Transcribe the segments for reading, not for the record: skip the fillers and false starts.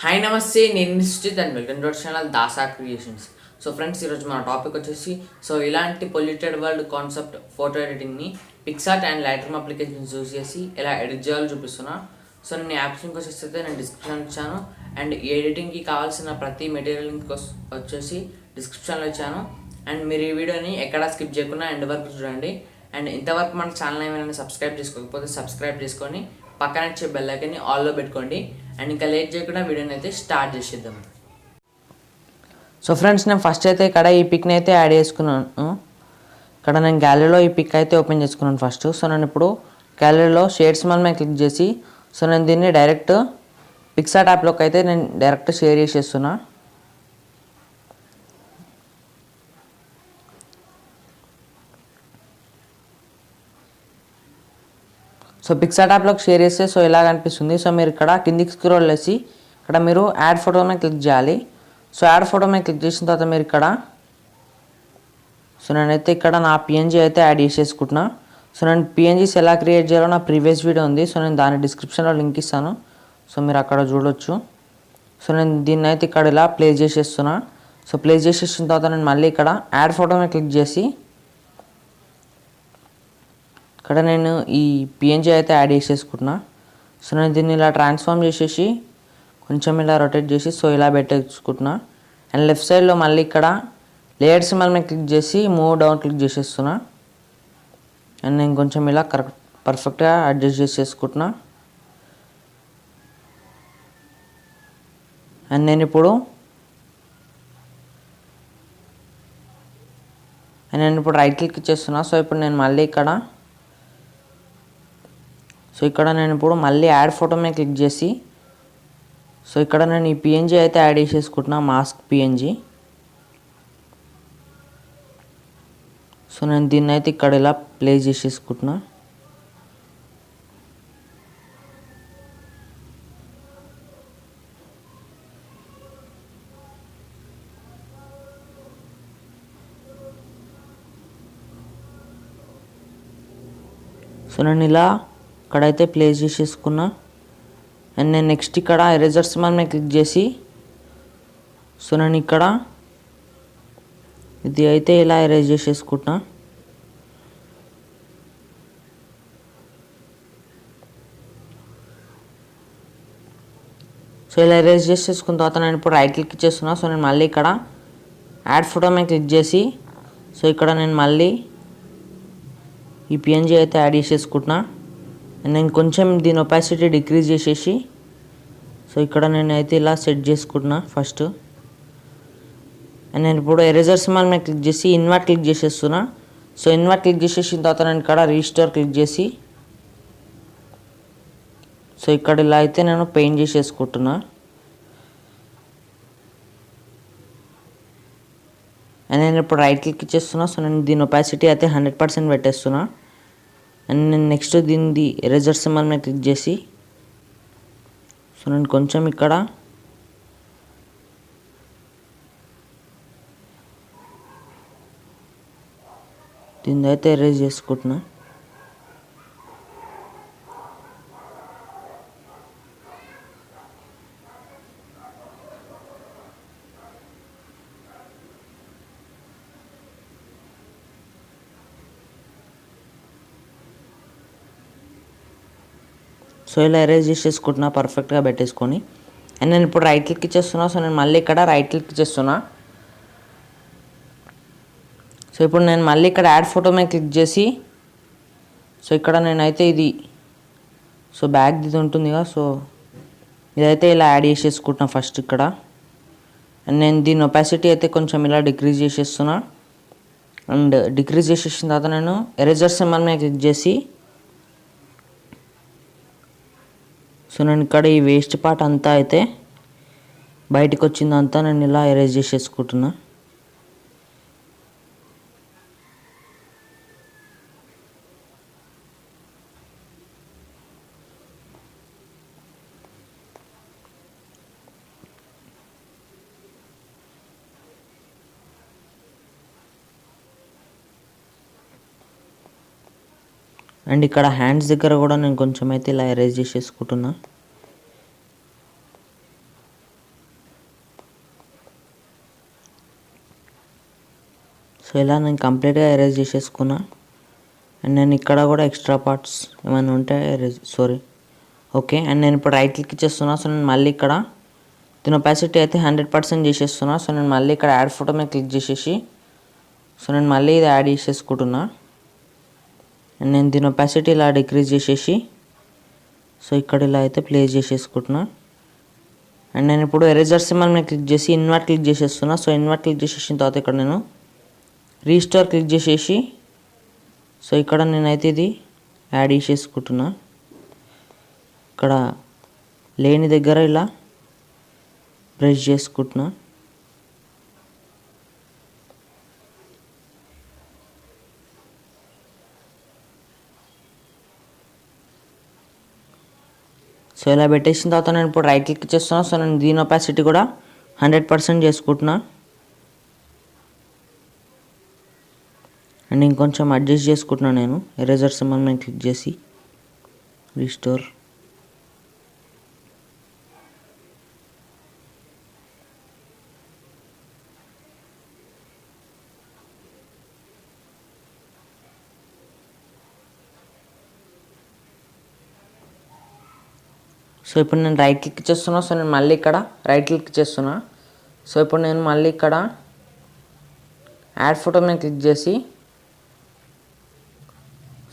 Hi నమస్తే, నేను Nishchit and welcome to our channel Dasa creations. So friends, ఈరోజు మన టాపిక్ వచ్చేసి ఇలాంటి పొల్యూటెడ్ వరల్డ్ కాన్సెప్ట్ ఫోటో ఎడిటింగ్ని PicsArt and Lightroom applications use చేసి ఎలా ఎడిట్ చేయాలో చూపిస్తున్నా. సో నేను యాప్స్ లింక్ వచ్చేసి నేను డిస్క్రిప్షన్ ఇచ్చాను, అండ్ ఈ ఎడిటింగ్కి కావాల్సిన ప్రతి మెటీరియల్ లింక్ వచ్చేసి డిస్క్రిప్షన్లో ఇచ్చాను. అండ్ మీరు ఈ వీడియోని ఎక్కడా స్కిప్ చేయకుండా ఎండ్ వరకు చూడండి. అండ్ ఇంతవరకు మన ఛానల్ ఏమైనా సబ్స్క్రైబ్ చేసుకోకపోతే సబ్స్క్రైబ్ చేసుకొని పక్కన వచ్చే బెల్ ఐకాన్ని ఆల్లో పెట్టుకోండి. అండ్ ఇంకా లేట్ చేయకుండా వీడియోని అయితే స్టార్ట్ చేసేద్దాం. సో ఫ్రెండ్స్, నేను ఫస్ట్ అయితే ఇక్కడ ఈ పిక్ని అయితే యాడ్ చేసుకున్నాను. ఇక్కడ నేను గ్యాలరీలో ఈ పిక్ అయితే ఓపెన్ చేసుకున్నాను ఫస్ట్. సో నేను ఇప్పుడు గ్యాలరీలో షేడ్స్ మీద క్లిక్ చేసి నేను దీన్ని డైరెక్ట్ పిక్సార్ట్ యాప్లోకి అయితే నేను డైరెక్ట్ షేర్ చేసేస్తున్నా. సో పిక్సార్ట్ యాప్లోకి షేర్ చేస్తే ఇలా కనిపిస్తుంది. సో మీరు ఇక్కడ కిందికి స్క్రోల్ చేసి ఇక్కడ మీరు యాడ్ ఫోటో మీద క్లిక్ చేయాలి. సో యాడ్ ఫోటో మీద క్లిక్ చేసిన తర్వాత మీరు ఇక్కడ నేనైతే ఇక్కడ నా పిఎన్జీ అయితే యాడ్ చేసేసుకుంటున్నా. నేను పిఎన్జీస్ ఎలా క్రియేట్ చేయాలో నా ప్రీవియస్ వీడియో ఉంది. నేను దాని డిస్క్రిప్షన్లో లింక్ ఇస్తాను. మీరు అక్కడ చూడొచ్చు. నేను దీన్ని అయితే ఇక్కడ ఇలా ప్లేస్ చేసేస్తున్నా. ప్లేస్ చేసేసిన తర్వాత నేను మళ్ళీ ఇక్కడ యాడ్ ఫోటో మీద క్లిక్ చేసి ఇక్కడ నేను ఈ పిఎన్జీ అయితే యాడ్ చేసేసుకుంటున్నా. నేను దీన్ని ఇలా ట్రాన్స్ఫార్మ్ చేసేసి కొంచెం ఇలా రొటేట్ చేసి ఇలా పెట్టేసుకుంటున్నా. అండ్ లెఫ్ట్ సైడ్లో మళ్ళీ ఇక్కడ లేయర్స్ మీద క్లిక్ చేసి మూవ్ డౌన్ క్లిక్ చేసేస్తున్నా. అండ్ నేను కొంచెం ఇలా పర్ఫెక్ట్గా అడ్జస్ట్ చేసేసుకుంటున్నా. అండ్ నేను ఇప్పుడు రైట్ క్లిక్ చేస్తున్నా. ఇప్పుడు నేను మళ్ళీ ఇక్కడ నేను ఇప్పుడు మళ్ళీ యాడ్ ఫోటో మీద క్లిక్ చేసి ఇక్కడ నేను ఈ పిఎన్జీ అయితే యాడ్ చేసేసుకుంటున్నా, మాస్క్ పిఎన్జీ. నేను దీన్ని అయితే ఇక్కడ ఇలా ప్లేస్ చేసేసుకుంటున్నా. నేను ఇలా ఇక్కడైతే ప్లేస్ చేసేసుకున్నా. అండ్ నేను నెక్స్ట్ ఇక్కడ ఎరేజర్స్ మీద క్లిక్ చేసి నేను ఇక్కడ ఇది అయితే ఇలా ఎరేజ్ చేసేసుకుంటున్నా. ఇలా ఎరేజ్ చేసేసుకున్న తర్వాత నేను ఇప్పుడు రైట్ క్లిక్ చేస్తున్నా. నేను మళ్ళీ ఇక్కడ యాడ్ ఫోటో మీద క్లిక్ చేసి ఇక్కడ నేను మళ్ళీ ఈ పిఎన్జీ అయితే యాడ్ చేసేసుకుంటున్నా. అండ్ నేను కొంచెం దీని ఒపాసిటీ డిక్రీజ్ చేసేసి ఇక్కడ నేనైతే ఇలా సెట్ చేసుకుంటున్నా ఫస్ట్. అండ్ నేను ఇప్పుడు ఎరేజర్స్ మీద క్లిక్ చేసి ఇన్వర్ట్ క్లిక్ చేసేస్తున్నా. ఇన్వర్ట్ క్లిక్ చేసేసిన తర్వాత నేను ఇక్కడ రీస్టోర్ క్లిక్ చేసి ఇక్కడ ఇలా అయితే నేను పెయింట్ చేసేసుకుంటున్నా. అండ్ నేను ఇప్పుడు రైట్ క్లిక్ చేస్తున్నా. నేను దీని ఒపాసిటీ అయితే 100% పెట్టేస్తున్నా. అండ్ నేను నెక్స్ట్ దీనిది ఎరేజర్స్ మీద క్లిక్ చేసి నేను కొంచెం ఇక్కడ దీన్ని అయితే ఎరేజ్ చేసుకుంటున్నా. ఇలా ఎరేజ్ చేసేసుకుంటున్నా పర్ఫెక్ట్గా పెట్టేసుకొని. అండ్ నేను ఇప్పుడు రైట్ క్లిక్ చేస్తున్నా. నేను మళ్ళీ ఇక్కడ రైట్ క్లిక్ చేస్తున్నా. ఇప్పుడు నేను మళ్ళీ ఇక్కడ యాడ్ ఫోటో మీద క్లిక్ చేసి ఇక్కడ నేనైతే ఇది బ్యాక్ ఇది ఉంటుంది కదా, ఇదైతే ఇలా యాడ్ చేసేసుకుంటున్నా ఫస్ట్ ఇక్కడ. అండ్ నేను దీని ఒపాసిటీ అయితే కొంచెం ఇలా డిక్రీజ్ చేసేస్తున్నా. అండ్ డిక్రీజ్ చేసేసిన తర్వాత నేను ఎరేజర్ సింబల్ మీద క్లిక్ చేసి నేను ఇక్కడ ఈ వేస్ట్ పార్ట్ అంతా అయితే బయటకు వచ్చిందంతా నేను ఇలా ఎరేజ్ చేసేసుకుంటున్నా. అండ్ ఇక్కడ హ్యాండ్స్ దగ్గర కూడా నేను కొంచెం అయితే ఇలా ఎరేజ్ చేసేసుకుంటున్నా. ఇలా నేను కంప్లీట్గా ఎరేజ్ చేసేసుకున్నా. అండ్ నేను ఇక్కడ కూడా ఎక్స్ట్రా పార్ట్స్ ఏమైనా ఉంటే ఓకే. అండ్ నేను ఇప్పుడు రైట్ క్లిక్ ఇచ్చేస్తున్నా. సో నేను మళ్ళీ ఇక్కడ దీని ఒపాసిటీ అయితే 100% చేసేస్తున్నా. సో నేను మళ్ళీ ఇక్కడ యాడ్ ఫోటో మీద క్లిక్ చేసేసి సో నేను మళ్ళీ ఇది యాడ్ చేసేసుకుంటున్నా. అండ్ నేను దీని ఒపాసిటీ ఇలా డిక్రీజ్ చేసేసి సో ఇక్కడ ఇలా అయితే ప్లేస్ చేసేసుకుంటున్నా. అండ్ నేను ఇప్పుడు ఎరేజర్ సింబల్ మీద క్లిక్ చేసి ఇన్వర్ట్ క్లిక్ చేసేస్తున్నా. సో ఇన్వర్ట్ క్లిక్ చేసేసిన తర్వాత ఇక్కడ నేను రీస్టోర్ క్లిక్ చేసేసి సో ఇక్కడ నేనైతే ఇది యాడ్ చేసేసుకుంటున్నా. ఇక్కడ లేని దగ్గర ఇలా బ్రష్ చేసుకుంటున్నా. సో ఇలా పెట్టేసిన తర్వాత నేను ఇప్పుడు రైట్ క్లిక్ చేస్తున్నా. సో నేను దీని ఒపాసిటీ కూడా 100% చేసుకుంటున్నా. అండ్ ఇంకొంచెం అడ్జస్ట్ చేసుకుంటున్నా. నేను ఎరేజర్ సింబల్ మీద క్లిక్ చేసి రీస్టోర్. సో ఇప్పుడు నేను రైట్ క్లిక్ చేస్తున్నా. సో నేను మళ్ళీ ఇక్కడ రైట్ క్లిక్ చేస్తున్నా. సో ఇప్పుడు నేను మళ్ళీ ఇక్కడ యాడ్ ఫోటో మీద క్లిక్ చేసి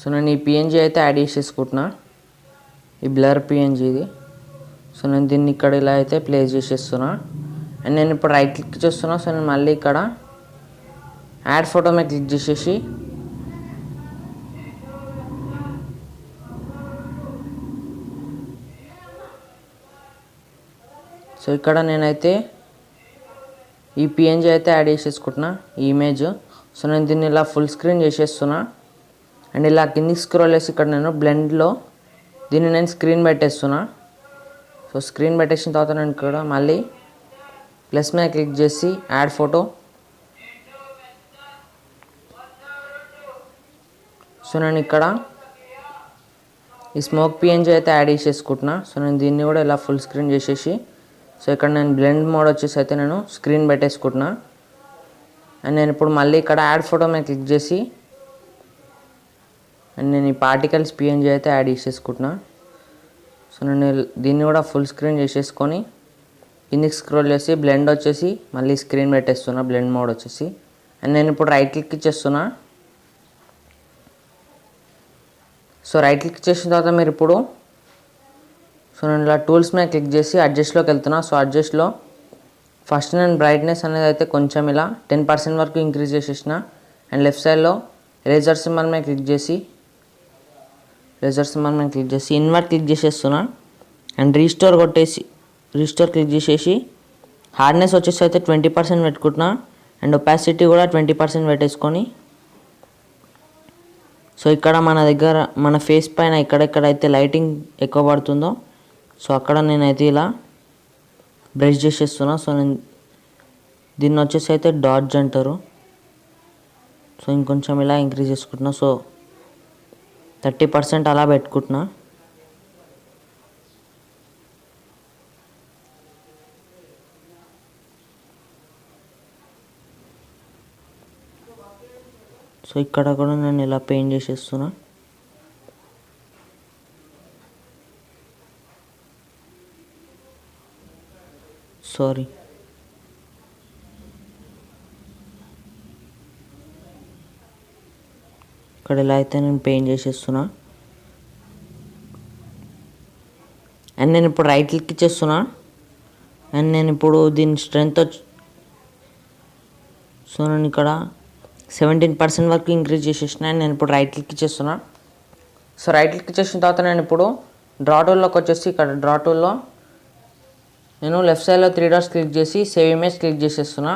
సో నేను ఈ పిఎన్జీ అయితే యాడ్ చేసేసుకుంటున్నా. ఈ బ్లర్ పిఎన్జీ ఇది. సో నేను దీన్ని ఇక్కడ ఇలా అయితే ప్లేస్ చేసేస్తున్నా. అండ్ నేను ఇప్పుడు రైట్ క్లిక్ చేస్తున్నా. సో నేను మళ్ళీ ఇక్కడ యాడ్ ఫోటో మీద క్లిక్ చేసేసి సో ఇక్కడ నేనైతే ఈ పిఎన్జీ అయితే యాడ్ చేసేసుకుంటున్నా, ఈ ఇమేజ్. సో నేను దీన్ని ఇలా ఫుల్ స్క్రీన్ చేసేస్తున్నా. అండ్ ఇలా కిందికి స్క్రోల్ చేసి ఇక్కడ నేను బ్లెండ్లో దీన్ని నేను స్క్రీన్ పెట్టేస్తున్నా. సో స్క్రీన్ పెట్టేసిన తర్వాత నేను ఇక్కడ మళ్ళీ ప్లస్ మీద క్లిక్ చేసి యాడ్ ఫోటో. సో నేను ఇక్కడ ఈ స్మోక్ పిఎన్జీ అయితే యాడ్ చేసేసుకుంటున్నా. సో నేను దీన్ని కూడా ఇలా ఫుల్ స్క్రీన్ చేసేసి సో ఇక్కడ నేను బ్లెండ్ మోడ్ వచ్చేసి అయితే నేను స్క్రీన్ పెట్టేసుకుంటున్నా. అండ్ నేను ఇప్పుడు మళ్ళీ ఇక్కడ యాడ్ ఫోటో మీద క్లిక్ చేసి అండ్ నేను ఈ పార్టికల్స్ పిఎన్జీ అయితే యాడ్ చేసేసుకుంటున్నా. సో నేను దీన్ని కూడా ఫుల్ స్క్రీన్ చేసేసుకొని కిందికి స్క్రోల్ చేసి బ్లెండ్ వచ్చేసి మళ్ళీ స్క్రీన్ పెట్టేస్తున్నా, బ్లెండ్ మోడ్ వచ్చేసి. అండ్ నేను ఇప్పుడు రైట్ క్లిక్ ఇచ్చేస్తున్నా. సో రైట్ క్లిక్ చేసిన తర్వాత మీరు ఇప్పుడు సో నేను ఇలా టూల్స్ మీద క్లిక్ చేసి అడ్జస్ట్లోకి వెళ్తున్నా. సో అడ్జస్ట్లో ఫస్ట్ నేను బ్రైట్నెస్ అనేది అయితే కొంచెం ఇలా 10% వరకు ఇంక్రీజ్ చేసేసిన. అండ్ లెఫ్ట్ సైడ్లో ఎరేజర్ సింబల్ మీద క్లిక్ చేసి ఇన్వర్ట్ క్లిక్ చేసేస్తున్నా. అండ్ రీస్టోర్ క్లిక్ చేసేసి హార్డ్నెస్ వచ్చేసి అయితే 20% పెట్టుకుంటున్నా. అండ్ ఒపాసిటీ కూడా 20% పెట్టేసుకొని సో ఇక్కడ మన ఫేస్ పైన ఎక్కడెక్కడైతే లైటింగ్ ఎక్కువ పడుతుందో సో అక్కడ నేనైతే ఇలా బ్రష్ చేసేస్తున్నా. సో నేను దీన్ని వచ్చేసి అయితే డాడ్జ్ అంటారు. సో ఇంకొంచెం ఇలా ఇంక్రీజ్ చేసుకుంటున్నా. సో 30% అలా పెట్టుకుంటున్నా. సో ఇక్కడ కూడా నేను ఇలా పెయింట్ చేసేస్తున్నా. ఇక్కడ ఇలా అయితే నేను పెయింట్ చేసేస్తున్నా. అండ్ నేను ఇప్పుడు రైట్ క్లిక్ ఇచ్చేస్తున్నా. అండ్ నేను ఇప్పుడు దీని స్ట్రెంత్ సో నేను ఇక్కడ 17% వరకు ఇంక్రీజ్ చేసేసిన. అండ్ నేను ఇప్పుడు రైట్ క్లిక్ ఇచ్చేస్తున్నా. సో రైట్ క్లిక్ చేసిన తర్వాత నేను ఇప్పుడు డ్రా టూల్లోకి వచ్చేసి ఇక్కడ డ్రా టూల్లో నేను లెఫ్ట్ సైడ్లో 3 డాట్స్ క్లిక్ చేసి సేవ్ ఇమేజ్ క్లిక్ చేసేస్తున్నా.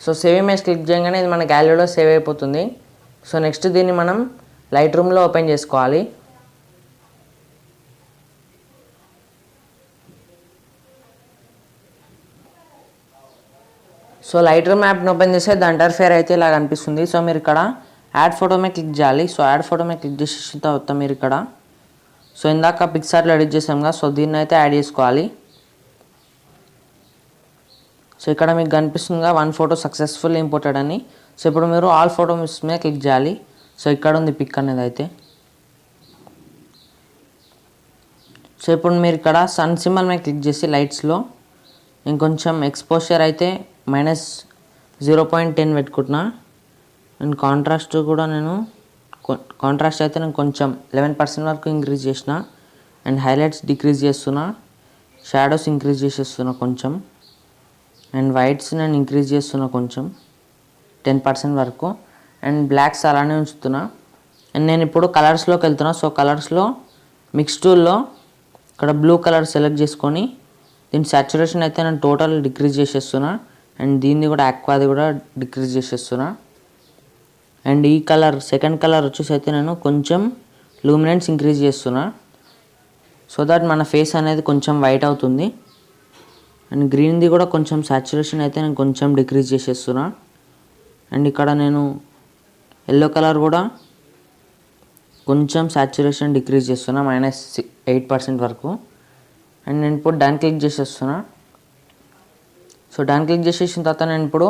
సో సేవ్ ఇమేజ్ క్లిక్ చేయగానే ఇది మన గ్యాలరీలో సేవ్ అయిపోతుంది. సో నెక్స్ట్ దీన్ని మనం లైట్ రూమ్లో ఓపెన్ చేసుకోవాలి. సో లైట్ రూమ్ యాప్ని ఓపెన్ చేస్తే దాని ఇంటర్ఫేర్ అయితే ఇలా కనిపిస్తుంది. సో మీరు ఇక్కడ యాడ్ ఫోటో మీద క్లిక్ చేయాలి. సో యాడ్ ఫోటో మీద క్లిక్ చేసిన తర్వాత మీరు ఇక్కడ సో ఇందాక పిక్సార్ట్లో ఎడిట్ చేసాం కదా, సో దీన్ని అయితే యాడ్ చేసుకోవాలి. సో ఇక్కడ మీకు కనిపిస్తుందిగా 1 ఫోటో సక్సెస్ఫుల్ ఇంపోర్టెడ్ అని. సో ఇప్పుడు మీరు ఆల్ ఫోటోస్ మీద క్లిక్ చేయాలి. సో ఇక్కడ ఉంది పిక్ అనేది అయితే. సో ఇప్పుడు మీరు ఇక్కడ సన్ సింబల్ మీద క్లిక్ చేసి లైట్స్లో ఇంకొంచెం ఎక్స్పోజర్ అయితే -0.10 పెట్టుకుంటున్నా. అండ్ కాంట్రాస్ట్ కూడా నేను కొంచెం 11% వరకు ఇంక్రీజ్ చేసిన. అండ్ హైలైట్స్ డిక్రీజ్ చేస్తున్నా, షాడోస్ ఇంక్రీజ్ చేసేస్తున్నా కొంచెం, అండ్ వైట్స్ నేను ఇంక్రీజ్ చేస్తున్నా కొంచెం 10% వరకు. అండ్ బ్లాక్స్ అలానే ఉంచుతున్నా. అండ్ నేను ఇప్పుడు కలర్స్లోకి వెళ్తున్నా. సో కలర్స్లో మిక్స్ టూల్లో ఇక్కడ బ్లూ కలర్ సెలెక్ట్ చేసుకొని దీని సాచురేషన్ అయితే నేను టోటల్ డిక్రీజ్ చేసేస్తున్నా. అండ్ దీన్ని కూడా ఆక్వాది కూడా డిక్రీజ్ చేసేస్తున్నా. అండ్ ఈ కలర్ సెకండ్ కలర్ వచ్చేసి అయితే నేను కొంచెం లూమినెన్స్ ఇంక్రీజ్ చేస్తున్నా. సో దట్ మన ఫేస్ అనేది కొంచెం వైట్ అవుతుంది. అండ్ గ్రీన్ది కూడా కొంచెం సాచురేషన్ అయితే నేను కొంచెం డిక్రీజ్ చేసేస్తున్నా. అండ్ ఇక్కడ నేను ఎల్లో కలర్ కూడా కొంచెం సాచురేషన్ డిక్రీజ్ చేస్తున్నా -8% వరకు. అండ్ నేను ఇప్పుడు డన్ క్లిక్ చేసేస్తున్నా. సో డన్ క్లిక్ చేసేసిన తర్వాత నేను ఇప్పుడు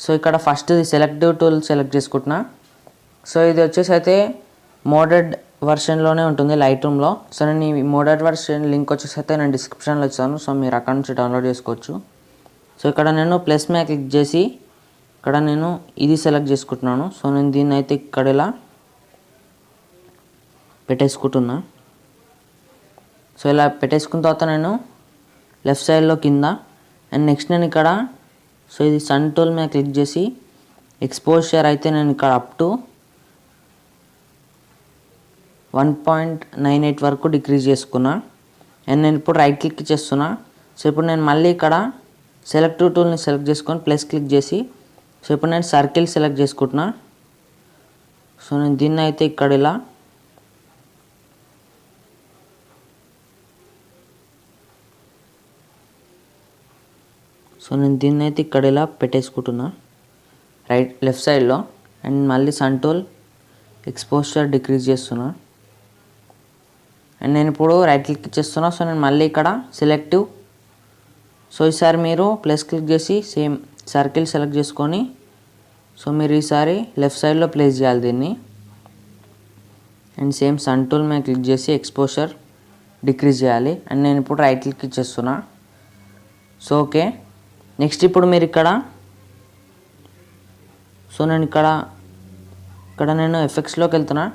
సో ఇక్కడ ఫస్ట్ సెలెక్టివ్ టూల్ సెలెక్ట్ చేసుకుంటున్నా. సో ఇది వచ్చేసి అయితే మోడెడ్ వర్షన్లోనే ఉంటుంది లైట్ రూమ్లో. సో నేను ఈ మోడెడ్ వర్షన్ లింక్ వచ్చేసి అయితే నేను డిస్క్రిప్షన్లో ఇస్తాను. సో మీరు అక్కడ నుంచి డౌన్లోడ్ చేసుకోవచ్చు. సో ఇక్కడ నేను ప్లస్ మీద క్లిక్ చేసి ఇక్కడ నేను ఇది సెలెక్ట్ చేసుకుంటున్నాను. సో నేను దీన్ని అయితే ఇక్కడ ఇలా పెట్టేసుకుంటున్నా. సో ఇలా పెట్టేసుకున్న తర్వాత నేను లెఫ్ట్ సైడ్లో కింద అండ్ నెక్స్ట్ నేను ఇక్కడ సో ఇది సన్ టూల్ మీద క్లిక్ చేసి ఎక్స్పోజర్ అయితే నేను ఇక్కడ అప్ టు 1.98 వరకు డిక్రీజ్ చేసుకున్నా. అండ్ నేను ఇప్పుడు రైట్ క్లిక్ చేస్తున్నా. సో ఇప్పుడు నేను మళ్ళీ ఇక్కడ సెలెక్టివ్ టూల్ని సెలెక్ట్ చేసుకొని ప్లస్ క్లిక్ చేసి సో ఇప్పుడు నేను సర్కిల్ సెలెక్ట్ చేసుకుంటున్నా. సో నేను దీన్ని అయితే ఇక్కడ ఇలా పెట్టేసుకుంటున్నా లెఫ్ట్ సైడ్లో. అండ్ మళ్ళీ సన్ టూల్ ఎక్స్పోజర్ డిక్రీజ్ చేస్తున్నా. అండ్ నేను ఇప్పుడు రైట్ క్లిక్ చేస్తున్నా. సో నేను మళ్ళీ ఇక్కడ సెలెక్టివ్. సో ఈసారి మీరు ప్లస్ క్లిక్ చేసి సేమ్ సర్కిల్ సెలెక్ట్ చేసుకొని సో మీరు ఈసారి లెఫ్ట్ సైడ్లో ప్లేస్ చేయాలి దీన్ని. అండ్ సేమ్ సన్ టూల్ మీద క్లిక్ చేసి ఎక్స్పోజర్ డిక్రీజ్ చేయాలి. అండ్ నేను ఇప్పుడు రైట్ క్లిక్ ఇచ్చేస్తున్నా. సో ఓకే, నెక్స్ట్ ఇప్పుడు మీరు ఇక్కడ సో నేను ఇక్కడ నేను ఎఫెక్ట్స్లోకి వెళ్తున్నా.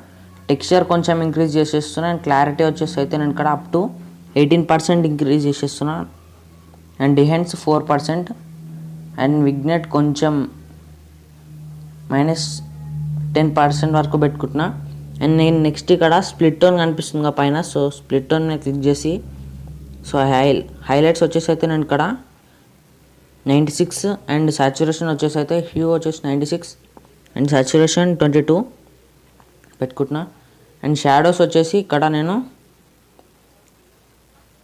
టెక్స్చర్ కొంచెం ఇంక్రీజ్ చేసేస్తున్నా. అండ్ క్లారిటీ వచ్చేసి అయితే నేను ఇక్కడ అప్ టు 18% ఇంక్రీజ్ చేసేస్తున్నా. And dehaze 4%. అండ్ విగ్నెట్ కొంచెం -10% వరకు పెట్టుకుంటున్నా. అండ్ నేను నెక్స్ట్ ఇక్కడ స్ప్లిట్ టోన్ కనిపిస్తుంది పైన. సో స్ప్లిట్ టోన్ మీద క్లిక్ చేసి సో హైలైట్స్ వచ్చేసి అయితే నేను ఇక్కడ 96 అండ్ సాచురేషన్ వచ్చేసి అయితే హ్యూ వచ్చేసి 96 అండ్ సాచురేషన్ 22 పెట్టుకుంటున్నా. అండ్ షాడోస్ వచ్చేసి ఇక్కడ నేను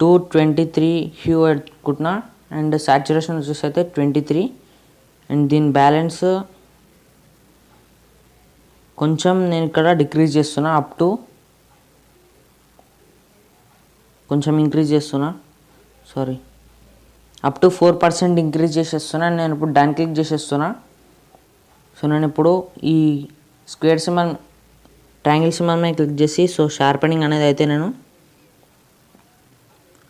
223 హ్యూ పెట్టుకుంటున్నా. అండ్ సాచురేషన్ వచ్చేసి అయితే 23. అండ్ దీని బ్యాలెన్స్ కొంచెం నేను ఇక్కడ డిక్రీజ్ చేస్తున్నా. అప్ టు కొంచెం ఇంక్రీజ్ చేస్తున్నా. అప్ టు 4% ఇంక్రీజ్ చేసేస్తున్నా. నేను ఇప్పుడు డన్ క్లిక్ చేసేస్తున్నా. సో నేను ఇప్పుడు ఈ స్క్వేర్ సింబల్ ట్రయాంగిల్ సింబల్ మీద క్లిక్ చేసి సో షార్పెనింగ్ అనేది అయితే నేను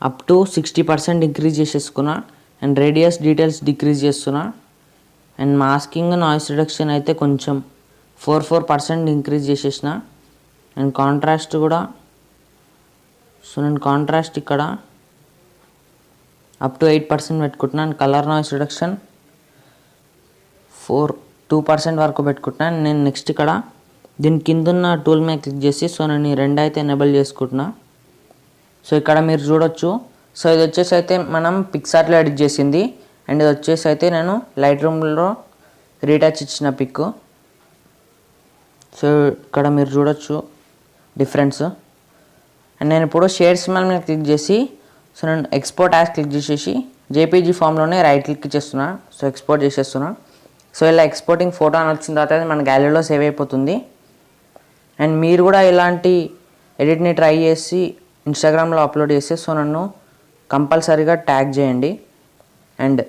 అప్ టు 60% ఇంక్రీజ్ చేసేసుకున్నా. అండ్ రేడియస్ డీటెయిల్స్ డిక్రీజ్ చేస్తున్నా. అండ్ మాస్కింగ్ నాయిస్ రిడక్షన్ అయితే కొంచెం 4% ఇంక్రీజ్ చేసేసిన. అండ్ కాంట్రాస్ట్ కూడా సో నేను కాంట్రాస్ట్ ఇక్కడ అప్ టు 8% పెట్టుకుంటున్నాను. కలర్ నాయిస్ రిడక్షన్ 2% వరకు పెట్టుకుంటున్నాను. నేను నెక్స్ట్ ఇక్కడ దీని కింద ఉన్న టూల్ మీద క్లిక్ చేసి సో నేను ఈ రెండు అయితే ఎనేబుల్ చేసుకుంటున్నా. సో ఇక్కడ మీరు చూడొచ్చు. సో ఇది వచ్చేసి అయితే మనం పిక్సార్ట్లో ఎడిట్ చేసింది. అండ్ ఇది వచ్చేసి అయితే నేను లైట్ రూమ్లో రీటచ్ ఇచ్చిన పిక్. సో ఇక్కడ మీరు చూడొచ్చు డిఫరెన్స్. అండ్ నేను ఇప్పుడు షేర్ సింబల్ మీద క్లిక్ చేసి సో నేను ఎక్స్పోర్ట్ యాజ్ క్లిక్ చేసేసి జేపీజీ ఫామ్లోనే రైట్ క్లిక్ చేస్తున్నా. సో ఎక్స్పోర్ట్ చేసేస్తున్నా. సో ఇలా ఎక్స్పోర్టింగ్ ఫోటో అని వచ్చిన తర్వాత అది మన గ్యాలరీలో సేవ్ అయిపోతుంది. అండ్ మీరు కూడా ఇలాంటి ఎడిట్ని ట్రై చేసి ఇన్స్టాగ్రామ్లో అప్లోడ్ చేసి సో నన్ను కంపల్సరీగా ట్యాగ్ చేయండి. అండ్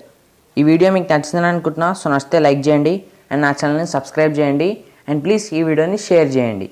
ఈ వీడియో మీకు నచ్చిందని అనుకుంటున్నా. సో నచ్చితే లైక్ చేయండి అండ్ నా ఛానల్ని సబ్స్క్రైబ్ చేయండి అండ్ ప్లీజ్ ఈ వీడియోని షేర్ చేయండి.